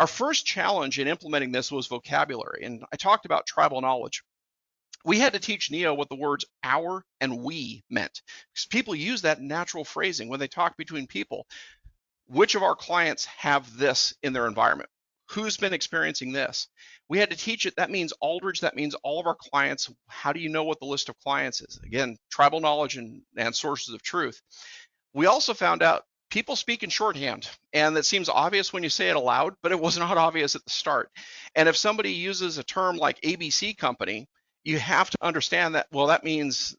Our first challenge in implementing this was vocabulary, and I talked about tribal knowledge. We had to teach Neo what the words our and we meant, because people use that natural phrasing when they talk between people. Which of our clients have this in their environment? Who's been experiencing this? We had to teach it. That means Aldridge. That means all of our clients. How do you know what the list of clients is? Again, tribal knowledge and sources of truth. We also found out people speak in shorthand, and that seems obvious when you say it aloud, but it was not obvious at the start. And if somebody uses a term like ABC company, you have to understand that, well, that means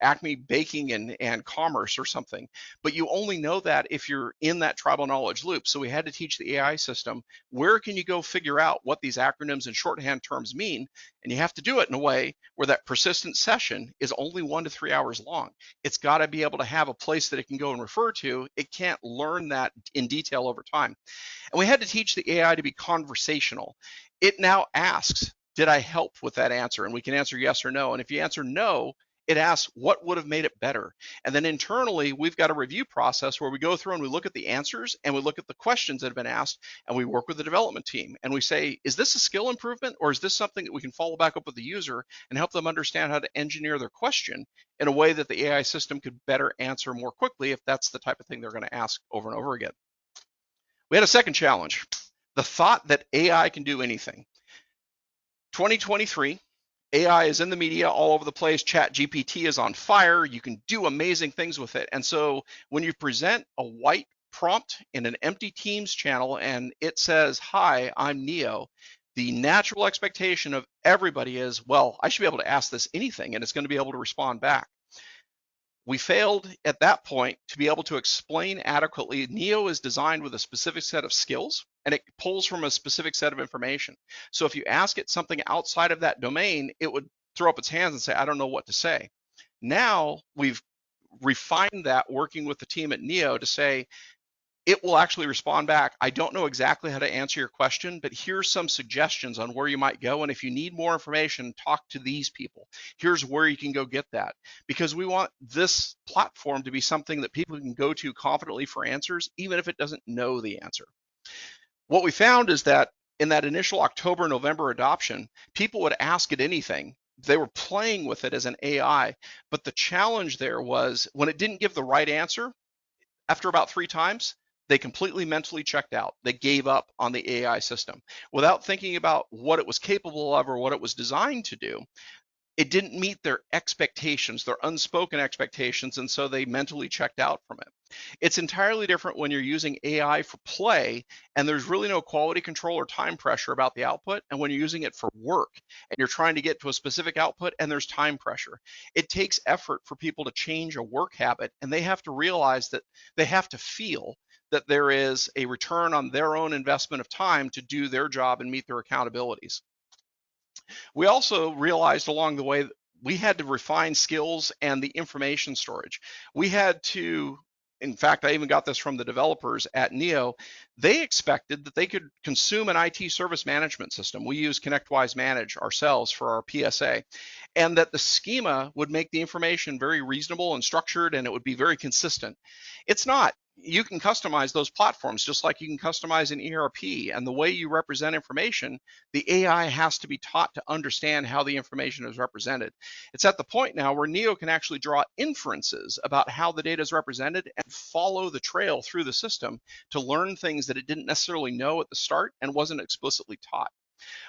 Acme Baking and Commerce or something, but you only know that if you're in that tribal knowledge loop. So we had to teach the AI system, where can you go figure out what these acronyms and shorthand terms mean? And you have to do it in a way where that persistent session is only 1 to 3 hours long. It's got to be able to have a place that it can go and refer to. It can't learn that in detail over time. And we had to teach the AI to be conversational. It now asks, did I help with that answer? And we can answer yes or no. And if you answer no, it asks what would have made it better. And then internally, we've got a review process where we go through and we look at the answers and we look at the questions that have been asked, and we work with the development team and we say, is this a skill improvement, or is this something that we can follow back up with the user and help them understand how to engineer their question in a way that the AI system could better answer more quickly if that's the type of thing they're going to ask over and over again. We had a second challenge, the thought that AI can do anything. 2023, AI is in the media all over the place. ChatGPT is on fire. You can do amazing things with it. And so when you present a white prompt in an empty Teams channel and it says, hi, I'm Neo, the natural expectation of everybody is, well, I should be able to ask this anything and it's going to be able to respond back. We failed at that point to be able to explain adequately. Neo is designed with a specific set of skills, and it pulls from a specific set of information. So if you ask it something outside of that domain, it would throw up its hands and say, I don't know what to say. Now we've refined that working with the team at Neo to say, it will actually respond back. I don't know exactly how to answer your question, but here's some suggestions on where you might go. And if you need more information, talk to these people. Here's where you can go get that. Because we want this platform to be something that people can go to confidently for answers, even if it doesn't know the answer. What we found is that in that initial October, November adoption, people would ask it anything. They were playing with it as an AI, but the challenge there was when it didn't give the right answer, after about 3 times, they completely mentally checked out. They gave up on the AI system without thinking about what it was capable of or what it was designed to do. It didn't meet their expectations, their unspoken expectations, and so they mentally checked out from it. It's entirely different when you're using AI for play and there's really no quality control or time pressure about the output, and when you're using it for work and you're trying to get to a specific output and there's time pressure. It takes effort for people to change a work habit, and they have to realize that they have to feel that there is a return on their own investment of time to do their job and meet their accountabilities. We also realized along the way that we had to refine skills and the information storage. We had to, in fact, I even got this from the developers at Neo. They expected that they could consume an IT service management system. We use ConnectWise Manage ourselves for our PSA, and that the schema would make the information very reasonable and structured, and it would be very consistent. It's not. You can customize those platforms just like you can customize an ERP, and the way you represent information, the AI has to be taught to understand how the information is represented. It's at the point now where Neo can actually draw inferences about how the data is represented and follow the trail through the system to learn things that it didn't necessarily know at the start and wasn't explicitly taught.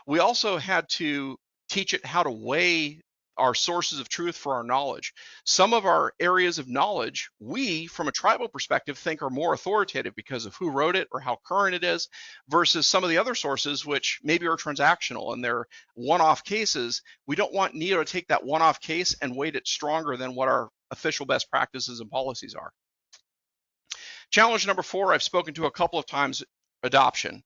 We also had to teach it how to weigh our sources of truth for our knowledge. Some of our areas of knowledge, we, from a tribal perspective, think are more authoritative because of who wrote it or how current it is, versus some of the other sources, which maybe are transactional and they're one-off cases. We don't want Neo to take that one-off case and weight it stronger than what our official best practices and policies are. Challenge number 4, I've spoken to a couple of times, adoption.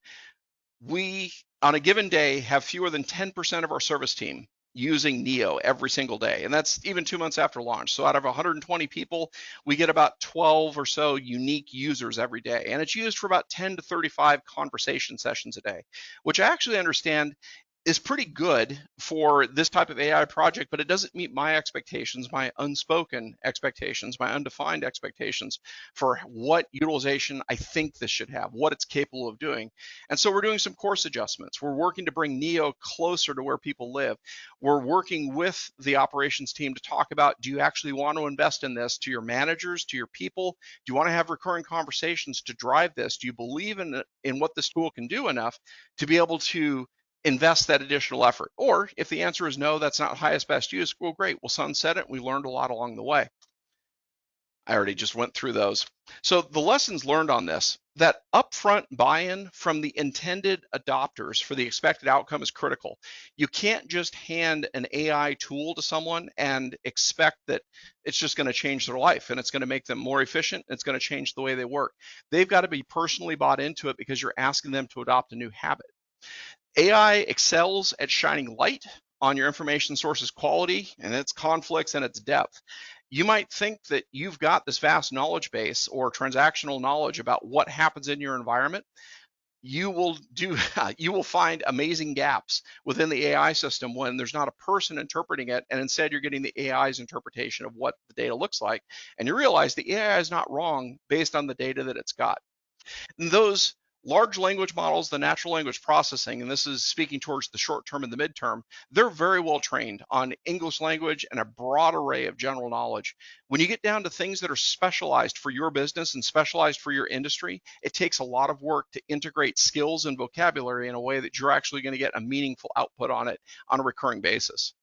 We, on a given day, have fewer than 10% of our service team using Neo every single day. And that's even 2 months after launch. So out of 120 people, we get about 12 or so unique users every day. And it's used for about 10 to 35 conversation sessions a day, which I actually understand is pretty good for this type of AI project, but it doesn't meet my expectations, my unspoken expectations, my undefined expectations for what utilization I think this should have, what it's capable of doing. And so we're doing some course adjustments. We're working to bring Neo closer to where people live. We're working with the operations team to talk about, do you actually want to invest in this to your managers, to your people? Do you want to have recurring conversations to drive this? Do you believe in what this tool can do enough to be able to invest that additional effort? Or if the answer is no, that's not highest best use, well, great, we'll sunset it. We learned a lot along the way. I already just went through those. So the lessons learned on this, that upfront buy-in from the intended adopters for the expected outcome is critical. You can't just hand an AI tool to someone and expect that it's just going to change their life and it's going to make them more efficient. It's going to change the way they work. They've got to be personally bought into it because you're asking them to adopt a new habit. AI excels at shining light on your information source's quality and its conflicts and its depth. You might think that you've got this vast knowledge base or transactional knowledge about what happens in your environment. You will find amazing gaps within the AI system when there's not a person interpreting it, and instead you're getting the AI's interpretation of what the data looks like. And you realize the AI is not wrong based on the data that it's got. And those large language models, the natural language processing, and this is speaking towards the short term and the midterm, they're very well trained on English language and a broad array of general knowledge. When you get down to things that are specialized for your business and specialized for your industry, it takes a lot of work to integrate skills and vocabulary in a way that you're actually going to get a meaningful output on it on a recurring basis.